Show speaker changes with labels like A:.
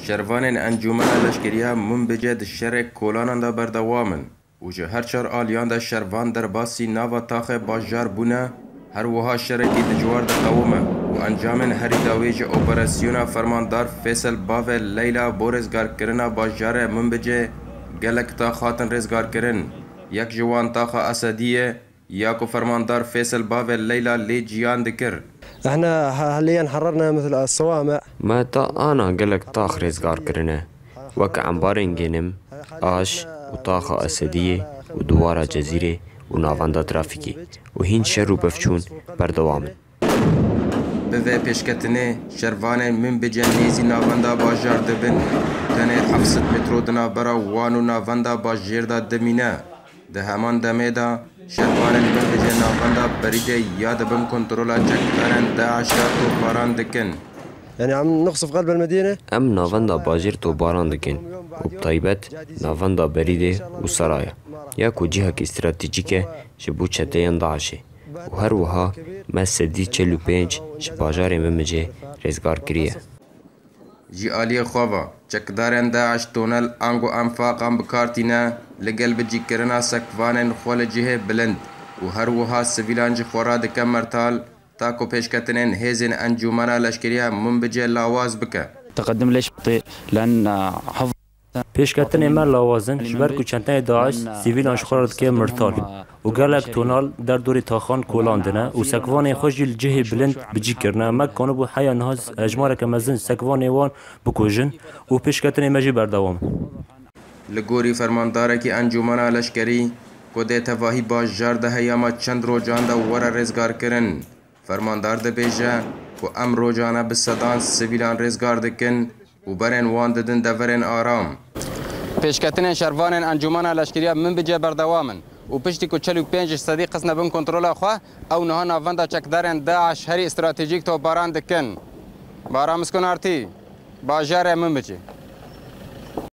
A: شروان انجمن لشکریه منبجه د شر کولانان دا بردوامن و جه هر چار آلیان دا شروان در باسی ناوا تاخ باجار بونه هر وها شرکی دجوار دا قومه و انجامن هری داویج اپراسیونا فرماندار فیصل باوه لیلا بو رزگار کرنا باجار منبجه گلک تا خاتن رزگار کرن یک جوان تاخ اسدیه یا کو فرماندار فیصل باوه لیلا لی جیان دکر.
B: احنا حاليا حررنا مثل الصوامع
C: ما تا انا قلك طاخ رزقار كرنا وك عنبارين جنم آش وطاخة أسدية ودوارة جزيرة ونافاندا ترافيكي وهين شرو بفشون بردوامن
A: بوه پیشکتنه شروان من بجنیزی نافاندا باجار دبن تنه 700 مترو دنا برا وانو نافاندا باجیر دا دمینه ده همان دمه دا شروان من بجن نافاندا بریده یاد بم کنترولا جکتارن داعشا تو باران دکن
B: يعني عم نقصف قلب المدينة
C: ام نافاندا باجير تو باران دكن وبطيبت نافاندا بريدة وسرايا ياكو جهة استراتيجيكة شبو چتين داعشة وهر وها ما سدي 45 شباجار ممجه رزگار كريه
A: جی آلی خوابا چکدارن داعش تونل آنگو انفاقان بکارتینا لگل بجی کرنا سکوانن خول جهه بلند و هر وها سویلان جی خورا دکم مرتال تاكو پیشکتنین هیزن انجمنا لشکریه منبجه لاواز بکه
D: تقدم ليش بطيء لأن حفظ
E: پیشکتن ما لاوازن جبر کو چنتای داعش سیویلان شخورد که مرتال و گلک تونال در دوری تاخان کولاندنه و سکوان خوش الجهه بلند بجی کرنه مکانو بو حیا نهاز اجماره که مزن سکوان وان بکوژن و پیشکتن مجی بردوام
A: لگوری فرمانداره که انجمنا لشکری کده تواهی باجار ده هیاما چند روجان ده ورا رزگار کرن فرماندار ده بیجه و ام روجانه بصدان سویلان رزگار دکن و برن وان ددن دورن آرام
F: پیشکتن شروان انجمن لشکریه من بجه بردوامن و پشتی کو 45 صدی قسنا بم کنترل خو او نه ناوندا چکدارن داعش هری استراتژیک تو باران دکن بارام اسکن ارتی باجار من بجه